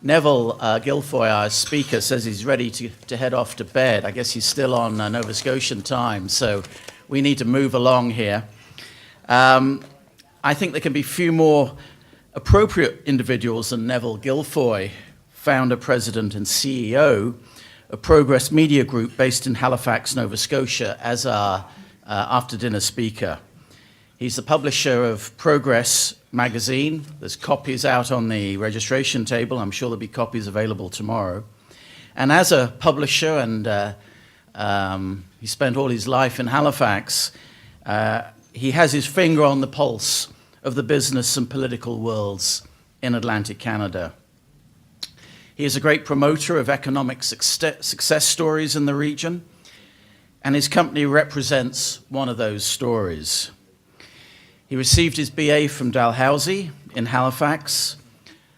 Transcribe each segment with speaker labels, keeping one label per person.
Speaker 1: Neville Gilfoy, our speaker, says he's ready to head off to bed. I guess he's still on Nova Scotian time, so we need to move along here. I think there can be few more appropriate individuals than Neville Gilfoy, founder, president, and CEO of Progress Media Group based in Halifax, Nova Scotia, as our after-dinner speaker. He's the publisher of Progress magazine. There's copies out on the registration table. I'm sure there'll be copies available tomorrow. And as a publisher, and he spent all his life in Halifax, he has his finger on the pulse of the business and political worlds in Atlantic Canada. He is a great promoter of economic success stories in the region, and his company represents one of those stories. He received his BA from Dalhousie in Halifax,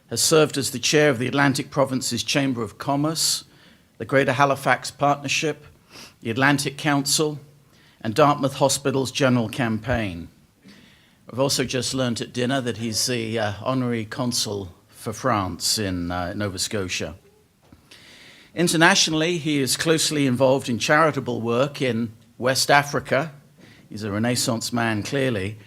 Speaker 1: has served as the chair of the Atlantic Province's Chamber of Commerce, the Greater Halifax Partnership, the Atlantic Council, and Dartmouth Hospital's General Campaign. We've also just learned at dinner that he's the honorary consul for France in Nova Scotia. Internationally, he is closely involved in charitable work in West Africa. He's a Renaissance man, clearly.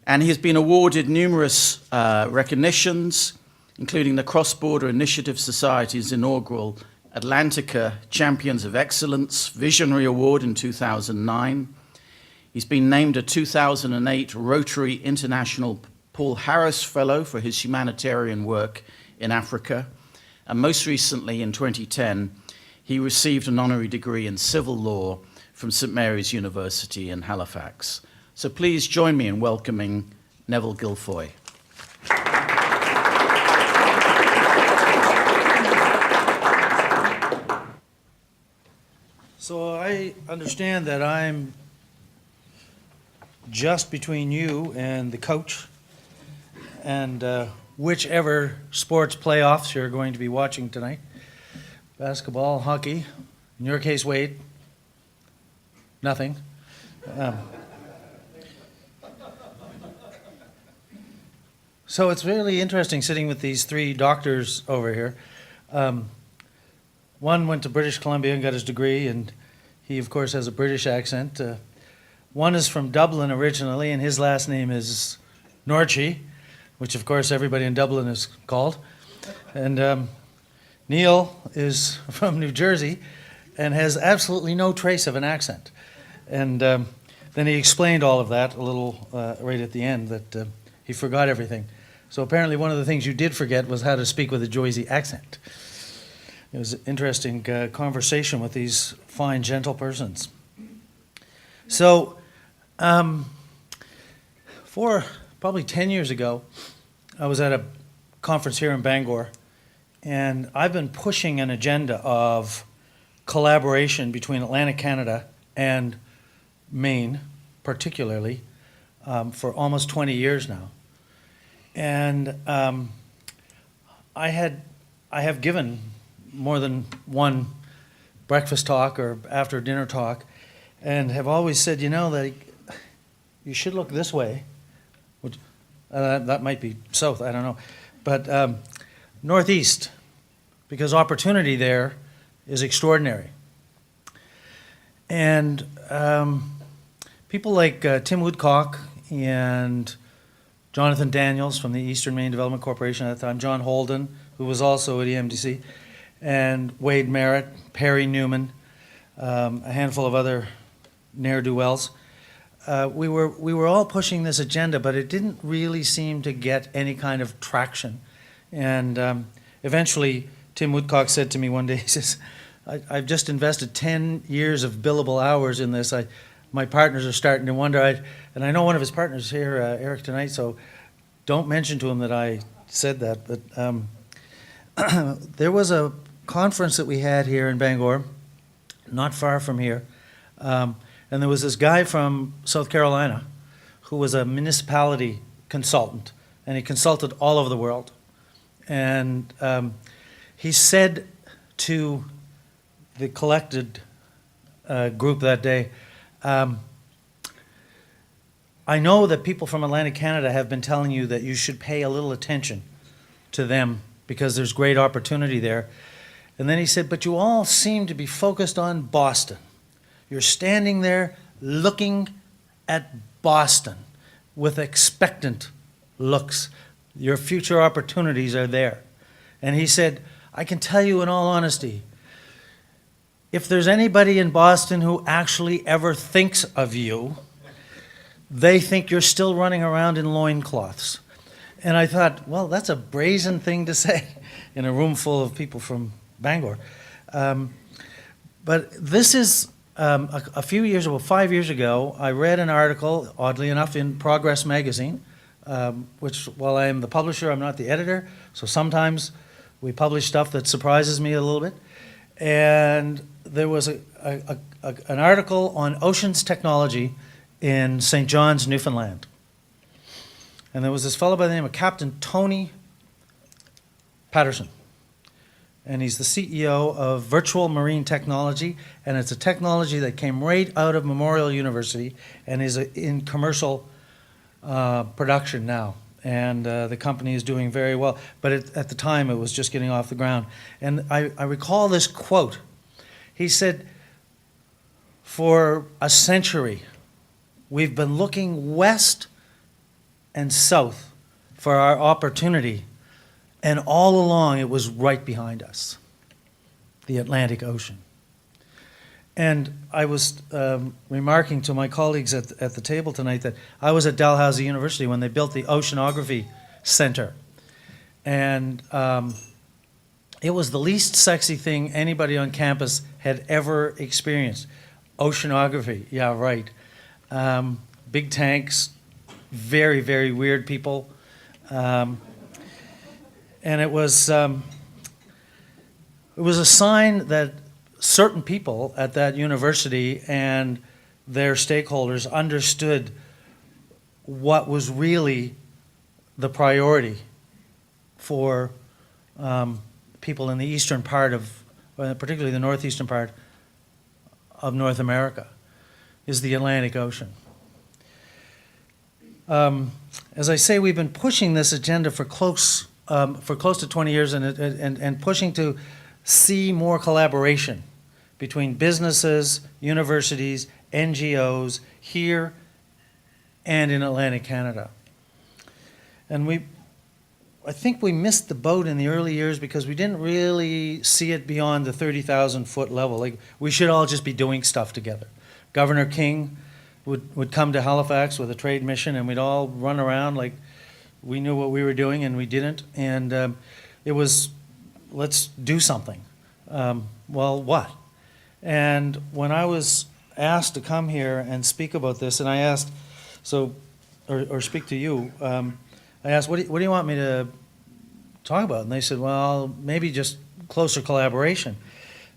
Speaker 1: And he has been awarded numerous recognitions, including the Cross-Border Initiative Society's inaugural Atlantica Champions of Excellence Visionary Award in 2009. He's been named a 2008 Rotary International Paul Harris Fellow for his humanitarian work in Africa. And most recently, in 2010, he received an honorary degree in civil law from St. Mary's University in Halifax. So please join me in welcoming Neville Gilfoy.
Speaker 2: So I understand that I'm just between you and the coach and whichever sports playoffs you're going to be watching tonight. Basketball, hockey, in your case, Wade, nothing. So it's really interesting sitting with these three doctors over here. One went to British Columbia and got his degree, and he, of course, has a British accent. One is from Dublin originally, and his last name is Norchie, which, of course, everybody in Dublin is called. And Neil is from New Jersey and has absolutely no trace of an accent. And then he explained all of that a little right at the end, that he forgot everything. So apparently one of the things you did forget was how to speak with a Jersey accent. It was an interesting conversation with these fine, gentle persons. So for probably 10 years ago, I was at a conference here in Bangor, and I've been pushing an agenda of collaboration between Atlantic Canada and Maine, particularly, for almost 20 years now. And I have given more than one breakfast talk or after dinner talk, and have always said, you know, that you should look this way, which that might be south, I don't know, but northeast, because opportunity there is extraordinary. And people like Tim Woodcock and Jonathan Daniels from the Eastern Maine Development Corporation at the time, John Holden, who was also at EMDC, and Wade Merritt, Perry Newman, a handful of other ne'er-do-wells. We were all pushing this agenda, but it didn't really seem to get any kind of traction. And eventually, Tim Woodcock said to me one day, he says, I've just invested 10 years of billable hours in this. My partners are starting to wonder, and I know one of his partners here, Eric, tonight, so don't mention to him that I said that. But there was a conference that we had here in Bangor, not far from here, and there was this guy from South Carolina who was a municipality consultant, and he consulted all over the world. And he said to the collected group that day, I know that people from Atlantic Canada have been telling you that you should pay a little attention to them because there's great opportunity there. And then he said, but you all seem to be focused on Boston. You're standing there looking at Boston with expectant looks. Your future opportunities are there. And he said, I can tell you in all honesty, if there's anybody in Boston who actually ever thinks of you, they think you're still running around in loincloths. And I thought, well, that's a brazen thing to say in a room full of people from Bangor. But this is a few years ago, 5 years ago, I read an article, oddly enough, in Progress magazine, which, while I am the publisher, I'm not the editor, so sometimes we publish stuff that surprises me a little bit. And there was an article on oceans technology in St. John's, Newfoundland. And there was this fellow by the name of Captain Tony Patterson. And he's the CEO of Virtual Marine Technology, and it's a technology that came right out of Memorial University and is in commercial production now. And the company is doing very well. But at the time, it was just getting off the ground. And I recall this quote. He said, for a century, we've been looking west and south for our opportunity, and all along it was right behind us, the Atlantic Ocean. And I was remarking to my colleagues at the table tonight that I was at Dalhousie University when they built the Oceanography Center. And it was the least sexy thing anybody on campus had ever experienced. Oceanography, yeah, right. Big tanks, very, very weird people. And it was a sign that certain people at that university and their stakeholders understood what was really the priority for people in the eastern part of, particularly the northeastern part of North America, is the Atlantic Ocean. As I say, we've been pushing this agenda for close to 20 years and pushing to see more collaboration between businesses, universities, NGOs here and in Atlantic Canada. And I think we missed the boat in the early years because we didn't really see it beyond the 30,000-foot level. Like, we should all just be doing stuff together. Governor King would come to Halifax with a trade mission, and we'd all run around like we knew what we were doing, and we didn't. And it was, let's do something. Well, what? And when I was asked to come here and speak about this, and I asked, or speak to you, I asked, what do you want me to talk about? And they said, well, maybe just closer collaboration.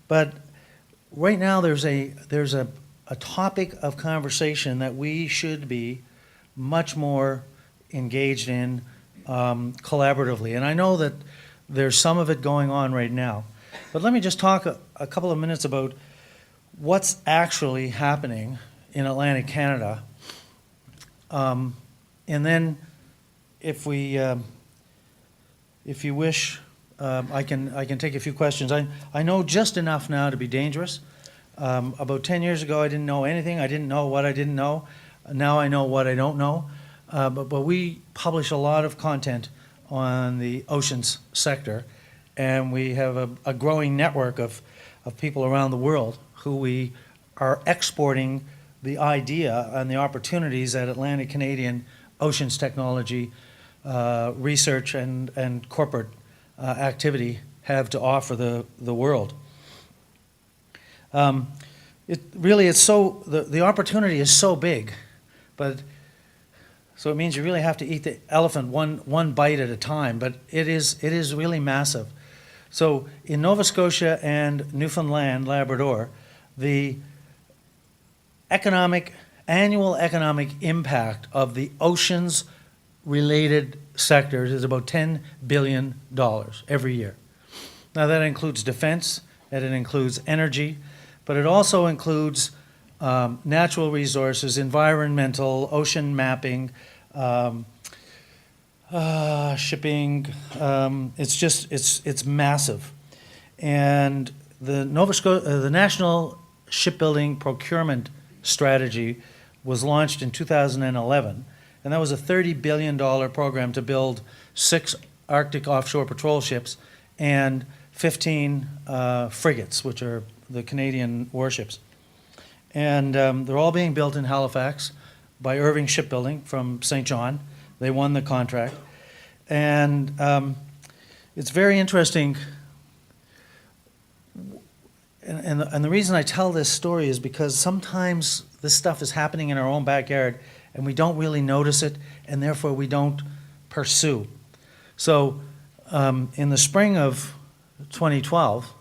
Speaker 2: But right now there's a topic of conversation that we should be much more engaged in collaboratively. And I know that there's some of it going on right now. But let me just talk a couple of minutes about what's actually happening in Atlantic Canada. And then if you wish, I can take a few questions. I know just enough now to be dangerous. About 10 years ago, I didn't know anything. I didn't know what I didn't know. Now I know what I don't know. But we publish a lot of content on the oceans sector, and we have a growing network of people around the world who we are exporting the idea and the opportunities that Atlantic Canadian oceans technology research and corporate activity have to offer the world. The opportunity is so big, but so it means you really have to eat the elephant one bite at a time, but it is really massive. So in Nova Scotia and Newfoundland, Labrador, the annual economic impact of the oceans-related sectors is about $10 billion every year. Now that includes defense, and it includes energy, but it also includes natural resources, environmental, ocean mapping, Shipping, it's massive. And the the National Shipbuilding Procurement Strategy was launched in 2011, and that was a $30 billion program to build 6 Arctic offshore patrol ships and 15 frigates, which are the Canadian warships. And they're all being built in Halifax by Irving Shipbuilding from St. John. They won the contract. And it's very interesting. And the reason I tell this story is because sometimes this stuff is happening in our own backyard and we don't really notice it, and therefore we don't pursue. So in the spring of 2012,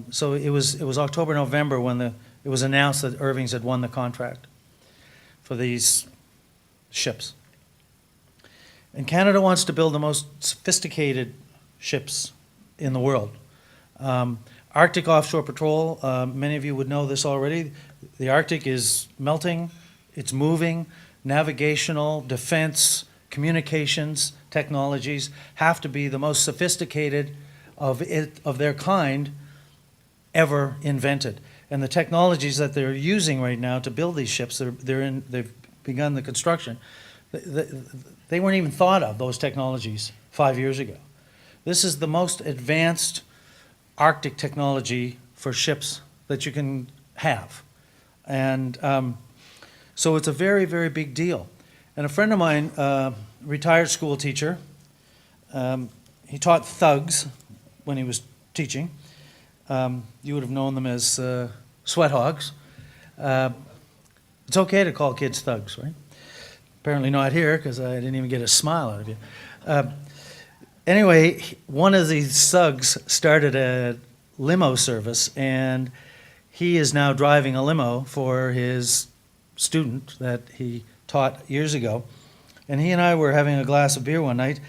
Speaker 2: so it was October, November when it was announced that Irving's had won the contract for these ships. And Canada wants to build the most sophisticated ships in the world. Arctic Offshore Patrol, many of you would know this already. The Arctic is melting, it's moving. Navigational, defense, communications technologies have to be the most sophisticated of their kind ever invented. And the technologies that they're using right now to build these ships, they've begun the construction. They weren't even thought of, those technologies, 5 years ago. This is the most advanced Arctic technology for ships that you can have. And so it's a very, very big deal. And a friend of mine, retired school teacher, he taught thugs when he was teaching. You would have known them as sweat hogs. It's okay to call kids thugs, right? Apparently not here, because I didn't even get a smile out of you. Anyway, one of these thugs started a limo service, and he is now driving a limo for his student that he taught years ago. And he and I were having a glass of beer one night,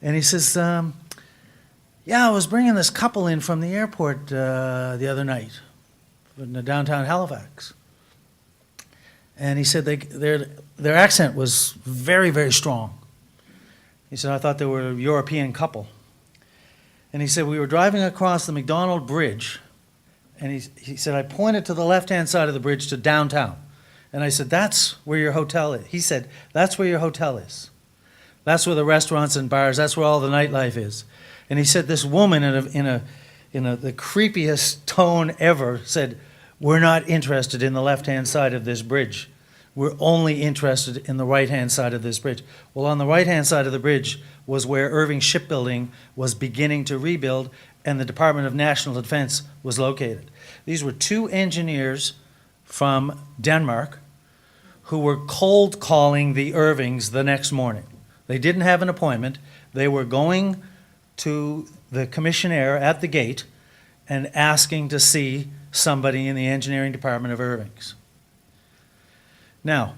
Speaker 2: and he says, yeah, I was bringing this couple in from the airport the other night in downtown Halifax. And he said their accent was very, very strong. He said, I thought they were a European couple. And he said, we were driving across the McDonald Bridge, and he said, I pointed to the left-hand side of the bridge to downtown. And I said, that's where your hotel is. He said, that's where your hotel is. That's where the restaurants and bars, that's where all the nightlife is. And he said, this woman in the creepiest tone ever said, we're not interested in the left-hand side of this bridge. We're only interested in the right-hand side of this bridge. Well, on the right-hand side of the bridge was where Irving Shipbuilding was beginning to rebuild, and the Department of National Defense was located. These were 2 engineers from Denmark who were cold calling the Irvings the next morning. They didn't have an appointment. They were going to the commissioner at the gate and asking to see somebody in the engineering department of Irving's. Now,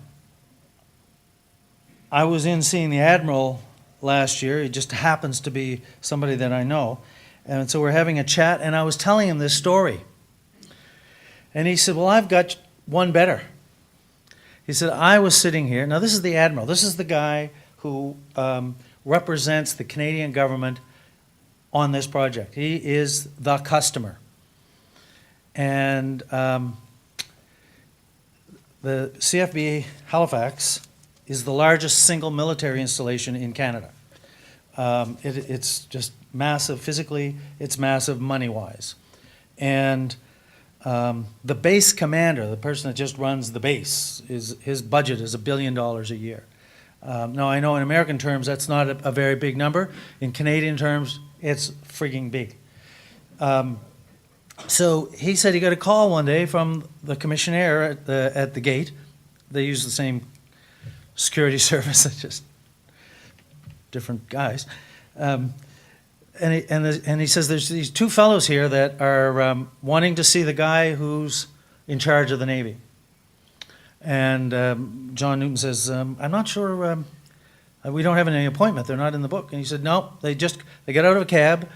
Speaker 2: I was in seeing the Admiral last year. He just happens to be somebody that I know. And so we're having a chat, and I was telling him this story. And he said, well, I've got one better. He said, I was sitting here. Now, this is the Admiral. This is the guy who represents the Canadian government on this project. He is the customer. And the CFB Halifax is the largest single military installation in Canada. It's just massive physically, it's massive money-wise. And the base commander, the person that just runs the base, his budget is $1 billion a year. Now, I know in American terms that's not a very big number. In Canadian terms, it's freaking big. So he said he got a call one day from the commissioner at the gate. They use the same security service, it's just different guys. And he says there's these 2 fellows here that are wanting to see the guy who's in charge of the Navy. And John Newton says, I'm not sure, we don't have any appointment, they're not in the book. And he said, no, they got out of a cab.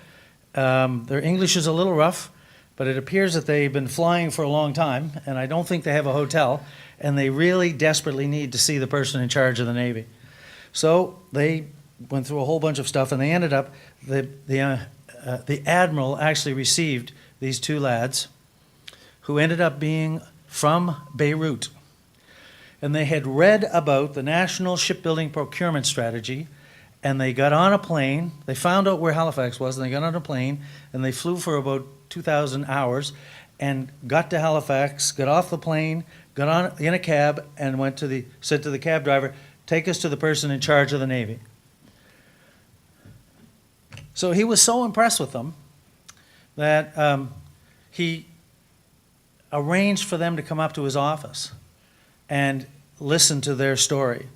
Speaker 2: Their English is a little rough, but it appears that they've been flying for a long time, and I don't think they have a hotel, and they really desperately need to see the person in charge of the Navy. So they went through a whole bunch of stuff, and they ended up, the admiral actually received these two lads who ended up being from Beirut. And they had read about the National Shipbuilding Procurement Strategy, and they got on a plane. They found out where Halifax was, and they got on a plane, and they flew for about 2,000 hours and got to Halifax, got off the plane, got on in a cab, and said to the cab driver, "Take us to the person in charge of the Navy." So he was so impressed with them that he arranged for them to come up to his office and listen to their story.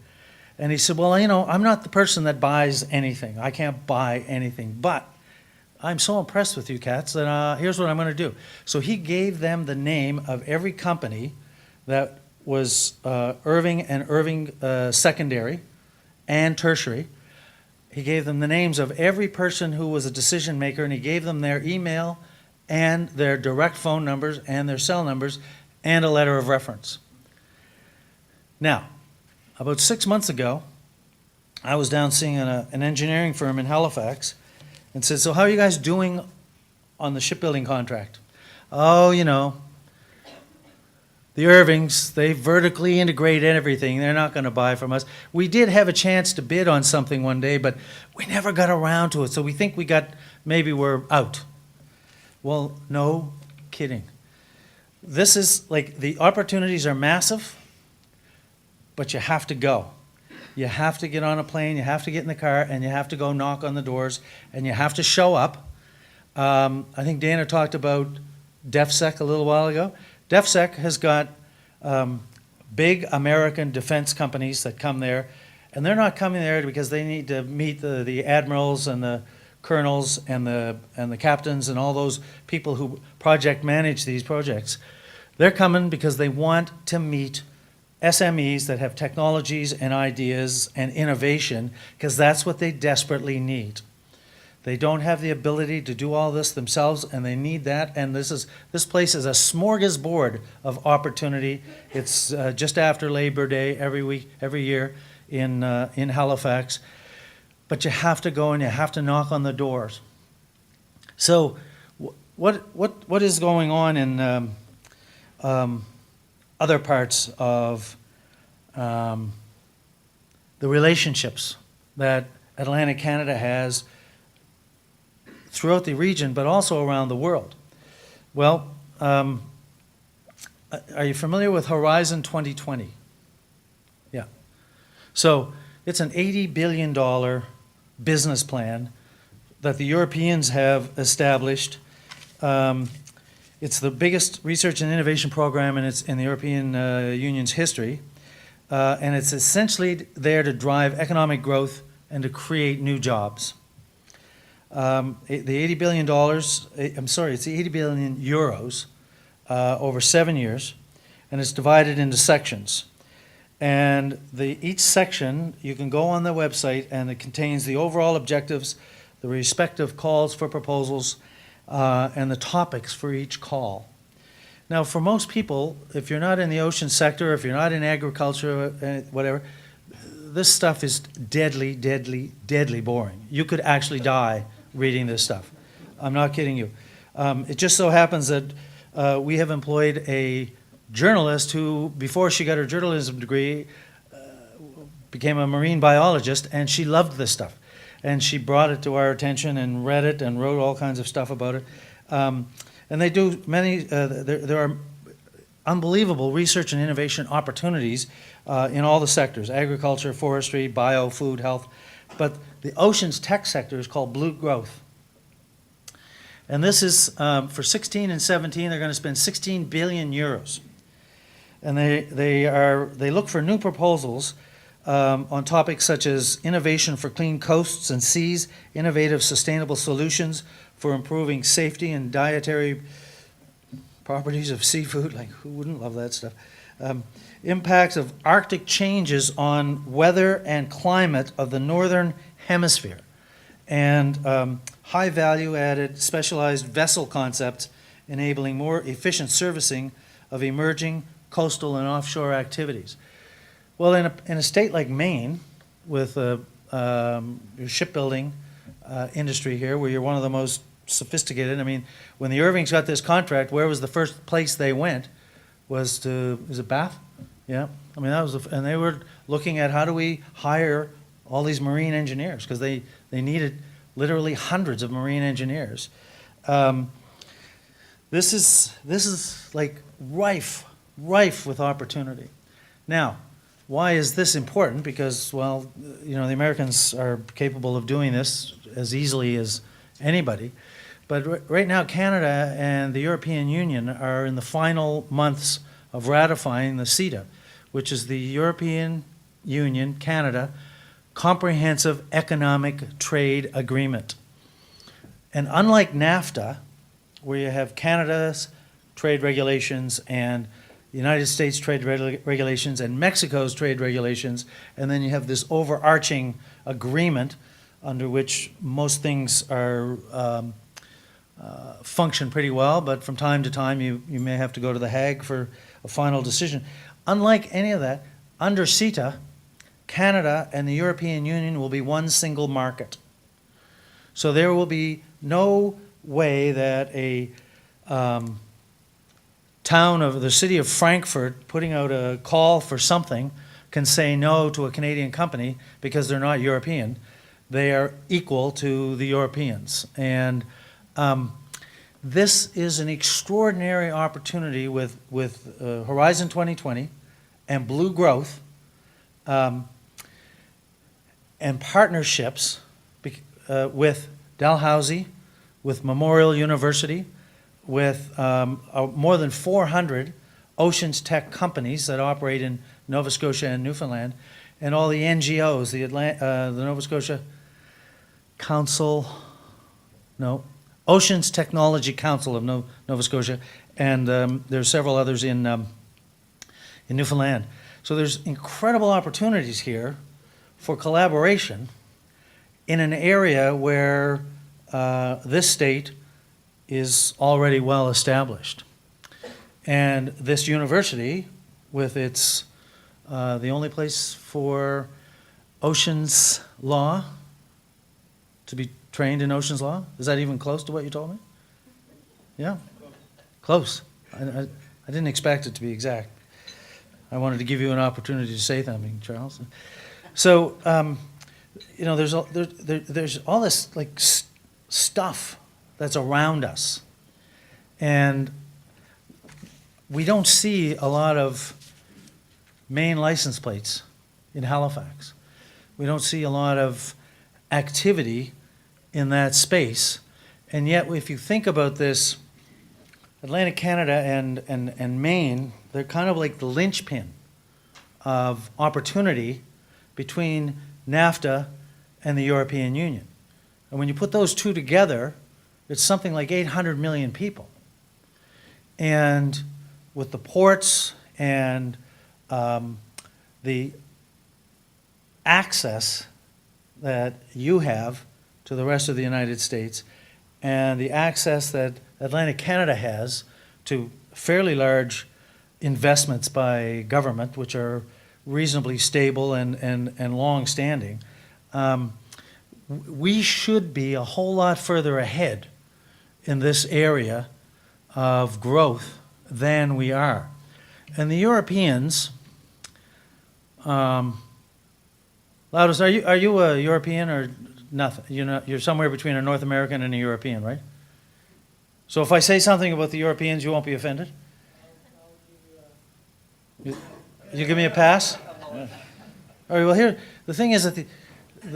Speaker 2: And he said, "Well, I'm not the person that buys anything. I can't buy anything, but I'm so impressed with you cats that here's what I'm going to do." So he gave them the name of every company that was Irving and Irving Secondary and Tertiary. He gave them the names of every person who was a decision maker, and he gave them their email and their direct phone numbers and their cell numbers and a letter of reference. Now, about 6 months ago, I was down seeing an engineering firm in Halifax and said, "So how are you guys doing on the shipbuilding contract?" "Oh, the Irvings, they vertically integrate everything. They're not going to buy from us. We did have a chance to bid on something one day, but we never got around to it, so we think maybe we're out." Well, no kidding. This is like, the opportunities are massive, but you have to go. You have to get on a plane, you have to get in the car, and you have to go knock on the doors, and you have to show up. I think Dana talked about DefSec a little while ago. DefSec has got big American defense companies that come there, and they're not coming there because they need to meet the admirals and the colonels and the captains and all those people who project manage these projects. They're coming because they want to meet SMEs that have technologies and ideas and innovation, because that's what they desperately need. They don't have the ability to do all this themselves, and they need that. And this place is a smorgasbord of opportunity. It's just after Labor Day every year in Halifax. But you have to go and you have to knock on the doors. So, what is going on in other parts of the relationships that Atlantic Canada has throughout the region, but also around the world? Well, are you familiar with Horizon 2020? Yeah. So it's an $80 billion business plan that the Europeans have established. It's the biggest research and innovation program in the European Union's history, and it's essentially there to drive economic growth and to create new jobs. The $80 billion, it's the 80 billion euros over 7 years, and it's divided into sections. And each section, you can go on the website, and it contains the overall objectives, the respective calls for proposals, and the topics for each call. Now, for most people, if you're not in the ocean sector, if you're not in agriculture, whatever, this stuff is deadly, deadly, deadly boring. You could actually die reading this stuff. I'm not kidding you. It just so happens that we have employed a journalist who, before she got her journalism degree, became a marine biologist, and she loved this stuff. And she brought it to our attention and read it and wrote all kinds of stuff about it. And they do there are unbelievable research and innovation opportunities in all the sectors: agriculture, forestry, bio, food, health. But the ocean's tech sector is called Blue Growth. And this is, for 16 and 17, they're going to spend 16 billion euros. And they look for new proposals on topics such as innovation for clean coasts and seas, innovative sustainable solutions for improving safety and dietary properties of seafood. Like, who wouldn't love that stuff? Impacts of Arctic changes on weather and climate of the northern hemisphere, and high value added specialized vessel concepts enabling more efficient servicing of emerging coastal and offshore activities. Well, in a state like Maine, with a your shipbuilding industry here, where you're one of the most sophisticated. I mean, when the Irvings got this contract, where was the first place they went? Is it Bath? Yeah. I mean, and they were looking at how do we hire all these marine engineers, because they needed literally hundreds of marine engineers. This is like rife with opportunity. Now, why is this important? Because, well, the Americans are capable of doing this as easily as anybody. But right now, Canada and the European Union are in the final months of ratifying the CETA, which is the European Union, Canada, Comprehensive Economic Trade Agreement. And unlike NAFTA, where you have Canada's trade regulations and the United States trade regulations and Mexico's trade regulations, and then you have this overarching agreement under which most things are function pretty well, but from time to time you may have to go to The Hague for a final decision. Unlike any of that, under CETA, Canada and the European Union will be one single market. So there will be no way that a town of the city of Frankfurt putting out a call for something can say no to a Canadian company because they're not European. They are equal to the Europeans. And this is an extraordinary opportunity with Horizon 2020 and Blue Growth and partnerships with Dalhousie, with Memorial University, with more than 400 oceans tech companies that operate in Nova Scotia and Newfoundland, and all the NGOs, the Nova Scotia Oceans Technology Council of Nova Scotia, and there's several others in Newfoundland. So there's incredible opportunities here for collaboration in an area where this state is already well established. And this university, with its the only place for oceans law, to be trained in oceans law, is that even close to what you told me? Yeah, close. I didn't expect it to be exact. I wanted to give you an opportunity to say something, Charles. So, there's all this like stuff that's around us, and we don't see a lot of Maine license plates in Halifax. We don't see a lot of activity in that space, and yet if you think about this, Atlantic Canada and Maine, they're kind of like the linchpin of opportunity between NAFTA and the European Union. And when you put those two together, it's something like 800 million people. And with the ports and the access that you have to the rest of the United States, and the access that Atlantic Canada has to fairly large investments by government, which are reasonably stable and long-standing, we should be a whole lot further ahead in this area of growth than we are. And the Europeans, Loudus, are you a European or nothing? You're somewhere between a North American and a European, right? So if I say something about the Europeans, you won't be offended? You give me a pass? Yeah. All right, well, here, the thing is that the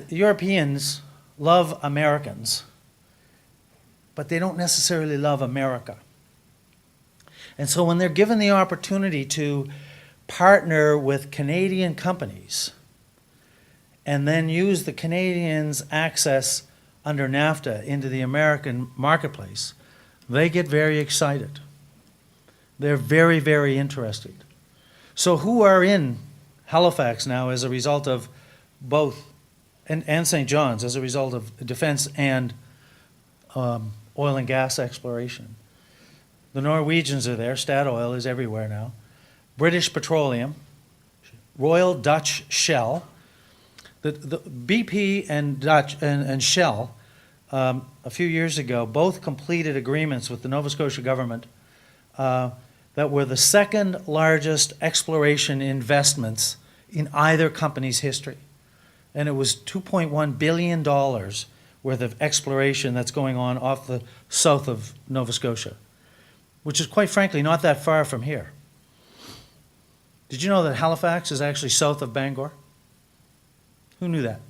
Speaker 2: Europeans love Americans, but they don't necessarily love America. And so when they're given the opportunity to partner with Canadian companies and then use the Canadians' access under NAFTA into the American marketplace, they get very excited. They're very, very interested. So who are in Halifax now as a result of both, and St. John's as a result of defense and oil and gas exploration? The Norwegians are there. Statoil is everywhere now. British Petroleum, Royal Dutch Shell. The BP and Dutch and Shell, a few years ago, both completed agreements with the Nova Scotia government that were the second largest exploration investments in either company's history. And it was $2.1 billion worth of exploration that's going on off the south of Nova Scotia, which is quite frankly not that far from here. Did you know that Halifax is actually south of Bangor? Who knew that?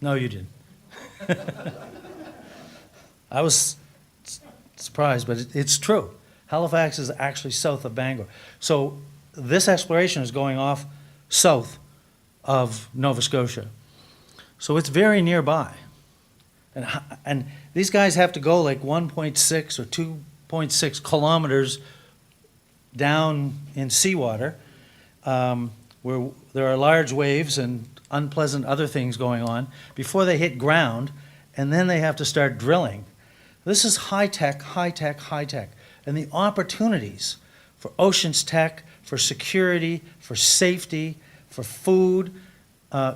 Speaker 2: No, you didn't. I was surprised, but it's true. Halifax is actually south of Bangor. So this exploration is going off south of Nova Scotia. So it's very nearby. And these guys have to go like 1.6 or 2.6 kilometers down in seawater, where there are large waves and unpleasant other things going on before they hit ground, and then they have to start drilling. This is high tech, high tech, high tech. And the opportunities for oceans tech, for security, for safety, for food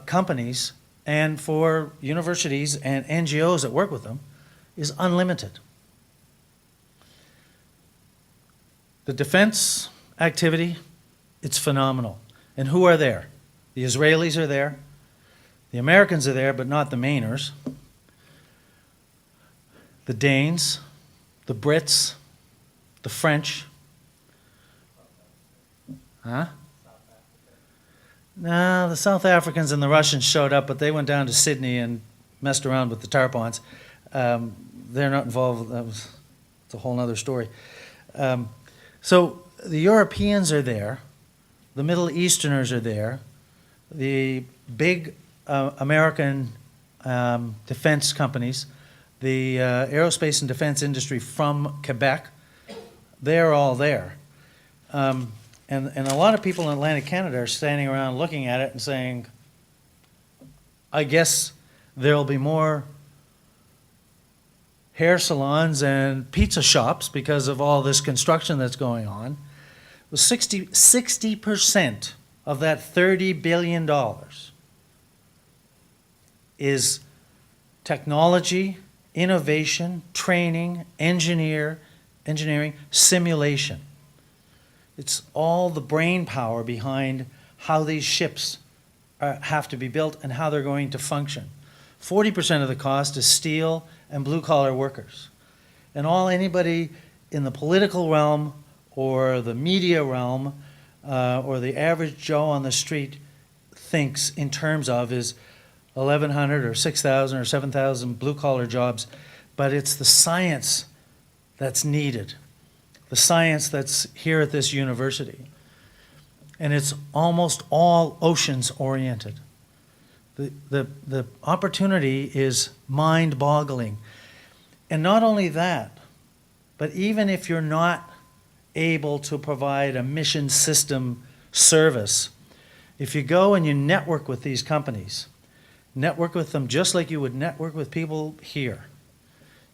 Speaker 2: companies, and for universities and NGOs that work with them is unlimited. The defense activity, it's phenomenal. And who are there? The Israelis are there. The Americans are there, but not the Mainers. The Danes, the Brits, the French. Huh? No, the South Africans and the Russians showed up, but they went down to Sydney and messed around with the tarpons. They're not involved. It's a whole other story. So the Europeans are there. The Middle Easterners are there. The big American defense companies, the aerospace and defense industry from Quebec, they're all there. And a lot of people in Atlantic Canada are standing around looking at it and saying, I guess there'll be more hair salons and pizza shops because of all this construction that's going on. 60% of that $30 billion is technology, innovation, training, engineering, simulation. It's all the brain power behind how these ships have to be built and how they're going to function. 40% of the cost is steel and blue-collar workers. And all anybody in the political realm or the media realm or the average Joe on the street thinks in terms of is 1,100 or 6,000 or 7,000 blue-collar jobs. But it's the science that's needed, the science that's here at this university. And it's almost all oceans-oriented. The opportunity is mind-boggling. And not only that, but even if you're not able to provide a mission system service, if you go and you network with these companies, network with them just like you would network with people here.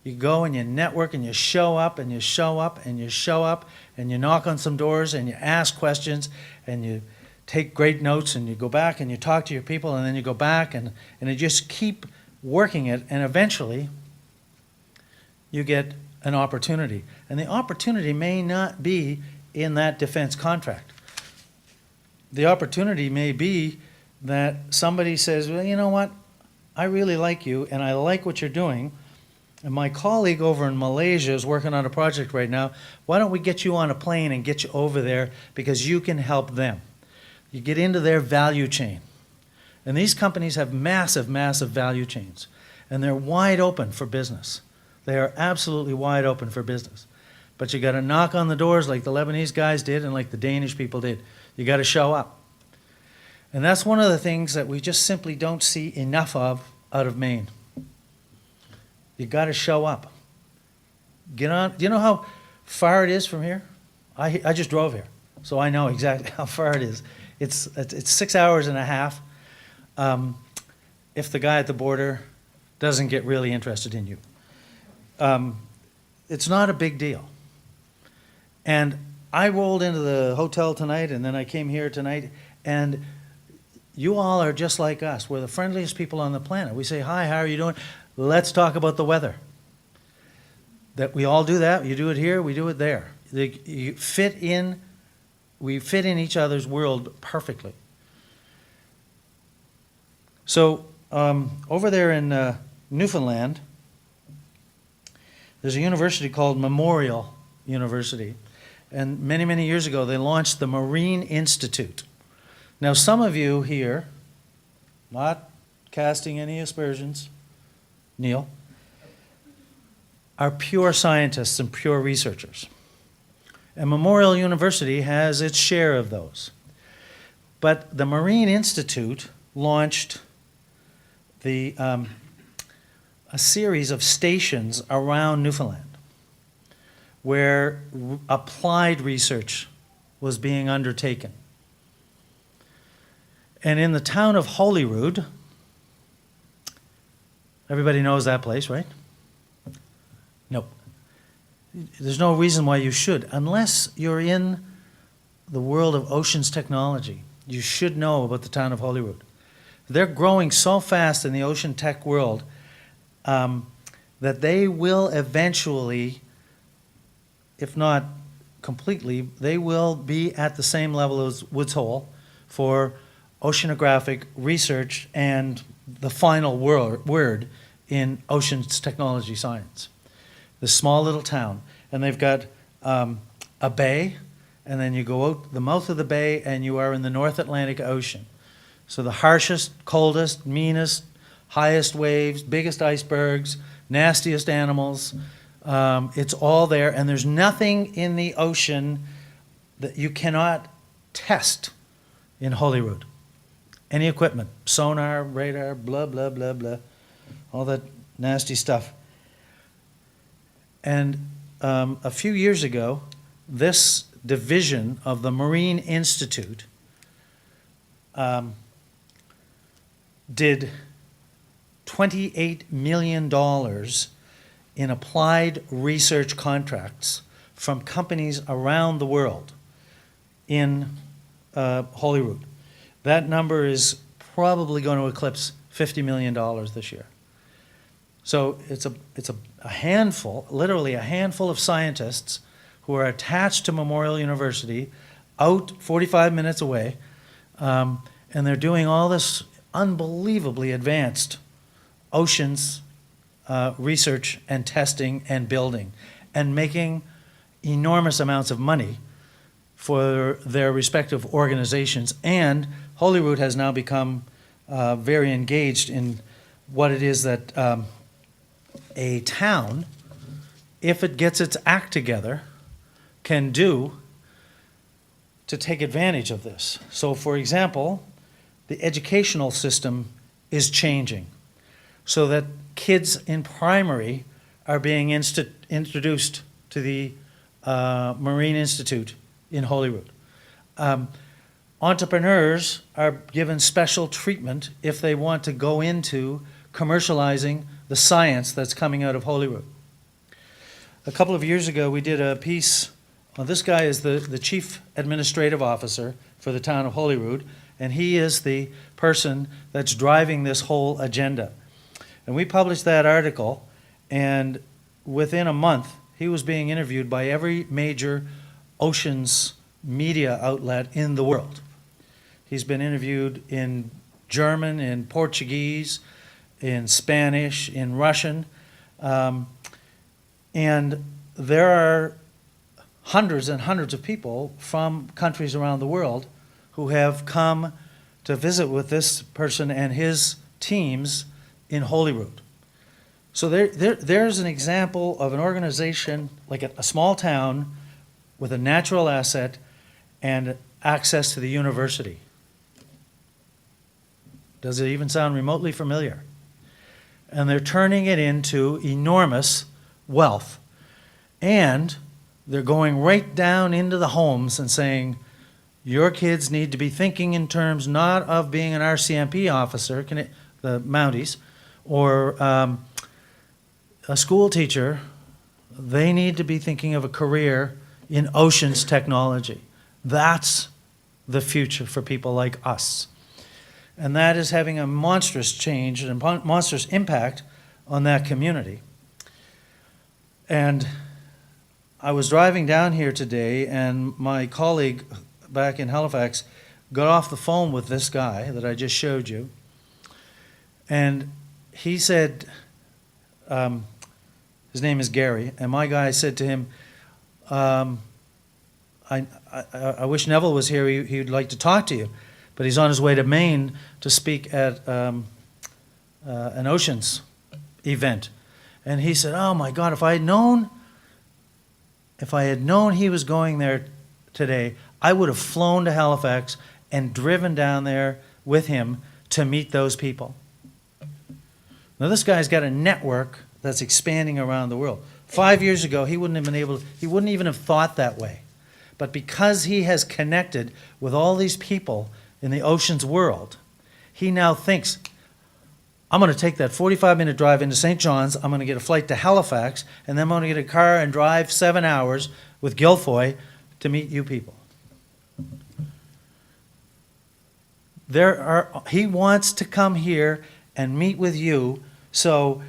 Speaker 2: You go and you network and you show up and you show up and you show up and you knock on some doors and you ask questions and you take great notes and you go back and you talk to your people and then you go back and you just keep working it, and eventually you get an opportunity. And the opportunity may not be in that defense contract. The opportunity may be that somebody says, well, you know what, I really like you and I like what you're doing, and my colleague over in Malaysia is working on a project right now. Why don't we get you on a plane and get you over there because you can help them. You get into their value chain. And these companies have massive, massive value chains. And they're wide open for business. They are absolutely wide open for business. But you got to knock on the doors like the Lebanese guys did and like the Danish people did. You got to show up. And that's one of the things that we just simply don't see enough of out of Maine. You got to show up. Get on. Do you know how far it is from here? I just drove here, so I know exactly how far it is. It's 6 hours and a half. If the guy at the border doesn't get really interested in you, it's not a big deal. And I rolled into the hotel tonight, and then I came here tonight, and you all are just like us. We're the friendliest people on the planet. We say, hi, how are you doing? Let's talk about the weather. That we all do that. You do it here, we do it there. We fit in each other's world perfectly. So over there in Newfoundland, there's a university called Memorial University. And many, many years ago, they launched the Marine Institute. Now, some of you here, not casting any aspersions, Neil, are pure scientists and pure researchers. And Memorial University has its share of those. But the Marine Institute launched a series of stations around Newfoundland where applied research was being undertaken. And in the town of Holyrood, everybody knows that place, right? Nope. There's no reason why you should, unless you're in the world of oceans technology. You should know about the town of Holyrood. They're growing so fast in the ocean tech world that they will eventually, if not completely, they will be at the same level as Woods Hole for oceanographic research and the final word in oceans technology science. This small little town, and they've got a bay, and then you go out the mouth of the bay and you are in the North Atlantic Ocean. So the harshest, coldest, meanest, highest waves, biggest icebergs, nastiest animals, it's all there, and there's nothing in the ocean that you cannot test in Holyrood. Any equipment, sonar, radar, blah, blah, blah, blah, all that nasty stuff. And a few years ago, this division of the Marine Institute did $28 million in applied research contracts from companies around the world in Holyrood. That number is probably going to eclipse $50 million this year. So it's a handful, literally a handful of scientists who are attached to Memorial University, out 45 minutes away, and they're doing all this unbelievably advanced oceans research and testing and building, and making enormous amounts of money for their respective organizations. And Holyrood has now become very engaged in what it is that a town, if it gets its act together, can do to take advantage of this. So, for example, the educational system is changing so that kids in primary are being introduced to the Marine Institute in Holyrood. Entrepreneurs are given special treatment if they want to go into commercializing the science that's coming out of Holyrood. A couple of years ago, we did a piece. Well, this guy is the chief administrative officer for the town of Holyrood, and he is the person that's driving this whole agenda. And we published that article, and within a month, he was being interviewed by every major oceans media outlet in the world. He's been interviewed in German, in Portuguese, in Spanish, in Russian, and there are hundreds and hundreds of people from countries around the world who have come to visit with this person and his teams in Holyrood. So there's an example of an organization, like a small town with a natural asset and access to the university. Does it even sound remotely familiar? And they're turning it into enormous wealth. And they're going right down into the homes and saying, your kids need to be thinking in terms not of being an RCMP officer, the Mounties, or a school teacher. They need to be thinking of a career in oceans technology. That's the future for people like us. And that is having a monstrous change and a monstrous impact on that community. And I was driving down here today, and my colleague back in Halifax got off the phone with this guy that I just showed you. And he said, his name is Gary, and my guy said to him, I wish Neville was here. He'd like to talk to you, but he's on his way to Maine to speak at an oceans event. And he said, "Oh my God, if I had known he was going there today, I would have flown to Halifax and driven down there with him to meet those people." Now this guy's got a network that's expanding around the world. 5 years ago, he wouldn't even have thought that way. But because he has connected with all these people in the oceans world, he now thinks, I'm going to take that 45-minute drive into St. John's, I'm going to get a flight to Halifax, and then I'm going to get a car and drive 7 hours with Gilfoy to meet you people. He wants to come here and meet with you so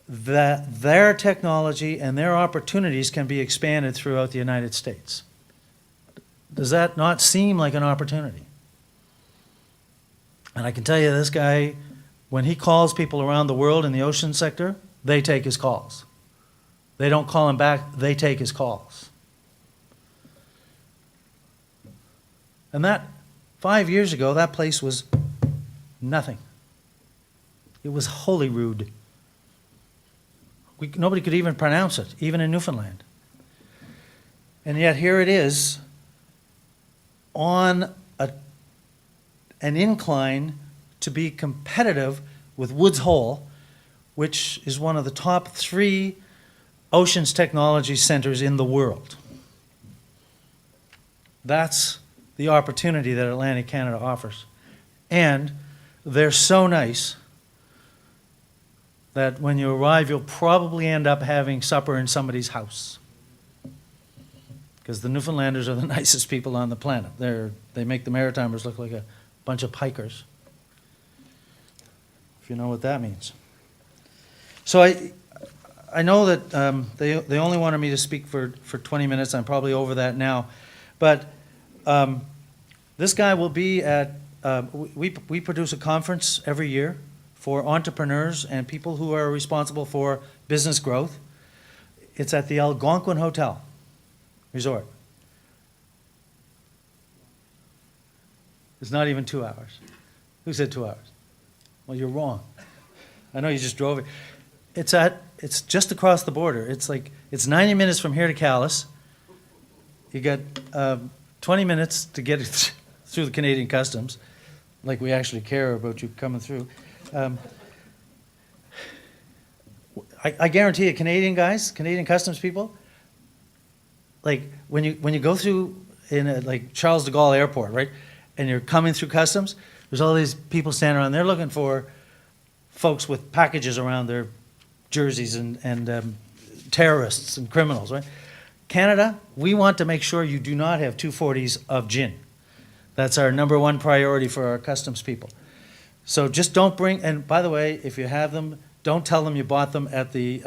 Speaker 2: that their technology and their opportunities can be expanded throughout the United States. Does that not seem like an opportunity? And I can tell you, this guy, when he calls people around the world in the ocean sector, they take his calls. They don't call him back, they take his calls. And that, 5 years ago, that place was nothing. It was Holyrood. Nobody could even pronounce it, even in Newfoundland. And yet here it is on an incline to be competitive with Woods Hole, which is one of the top 3 oceans technology centers in the world. That's the opportunity that Atlantic Canada offers. And they're so nice that when you arrive, you'll probably end up having supper in somebody's house. Because the Newfoundlanders are the nicest people on the planet. They make the Maritimers look like a bunch of pikers, if you know what that means. So I know that they only wanted me to speak for 20 minutes. I'm probably over that now. But this guy will be at, we produce a conference every year for entrepreneurs and people who are responsible for business growth. It's at the Algonquin Hotel Resort. It's not even 2 hours. Who said 2 hours? Well, you're wrong. I know you just drove it. It's just across the border. It's 90 minutes from here to Calais. You got 20 minutes to get it through the Canadian customs, like we actually care about you coming through. I guarantee you, Canadian guys, Canadian customs people, like when you go through in like Charles de Gaulle Airport, right, and you're coming through customs, there's all these people standing around. They're looking for folks with packages around their jerseys and terrorists and criminals, right? Canada, we want to make sure you do not have 240s of gin. That's our #1 priority for our customs people. So just don't bring, and by the way, if you have them, don't tell them you bought them at the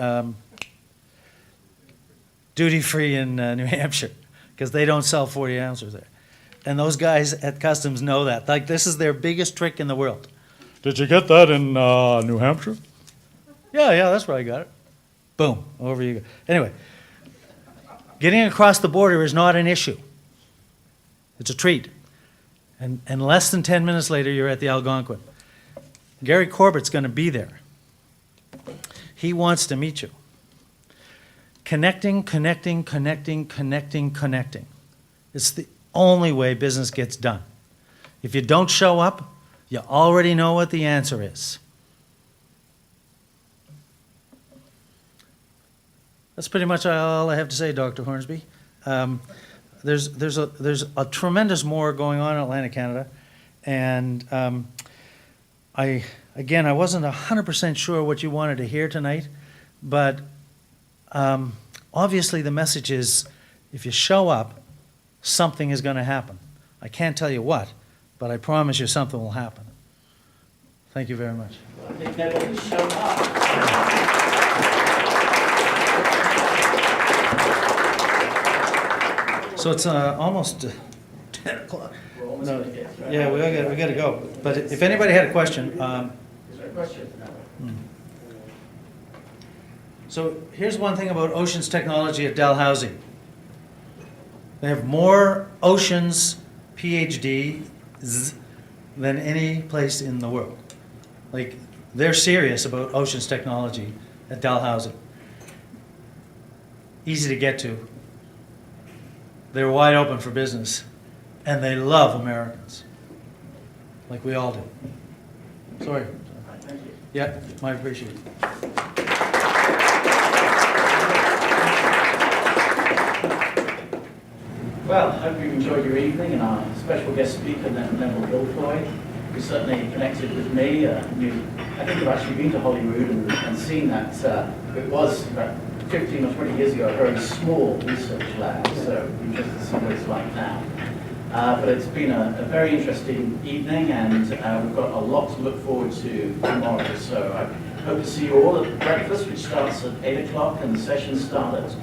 Speaker 2: duty-free in New Hampshire, because they don't sell 40 ounces there. And those guys at customs know that. Like, this is their biggest trick in the world. Did you get that in New Hampshire? Yeah, that's where I got it. Boom, over you go. Anyway, getting across the border is not an issue. It's a treat. And less than 10 minutes later, you're at the Algonquin. Gary Corbett's going to be there. He wants to meet you. Connecting. It's the only way business gets done. If you don't show up, you already know what the answer is. That's pretty much all I have to say, Dr. Hornsby. There's a tremendous more going on in Atlantic Canada, and I wasn't 100% sure what you wanted to hear tonight, but obviously the message is, if you show up, something is going to happen. I can't tell you what, but I promise you something will happen. Thank you very much.
Speaker 1: I think Neville has shown up.
Speaker 2: So it's almost 10 o'clock.
Speaker 1: We're almost
Speaker 2: No,
Speaker 1: gonna get through.
Speaker 2: yeah, we got to go. But if anybody had a question,
Speaker 1: Is there a question? No.
Speaker 2: so here's one thing about Oceans Technology at Dalhousie. They have more Oceans PhDs than any place in the world. Like, they're serious about Oceans Technology at Dalhousie. Easy to get to. They're wide open for business. And they love Americans. Like we all do. Sorry.
Speaker 1: Thank you.
Speaker 2: Yeah, my appreciation.
Speaker 1: Well, I hope you enjoyed your evening, and our special guest speaker, Neville Gilfoy, who certainly connected with me. I think you've actually been to Holyrood and seen that it was about 15 or 20 years ago a very small research lab, so interested to see what it's like now. But it's been a very interesting evening, and we've got a lot to look forward to tomorrow. So I hope to see you all at breakfast, which starts at 8 o'clock, and the sessions start at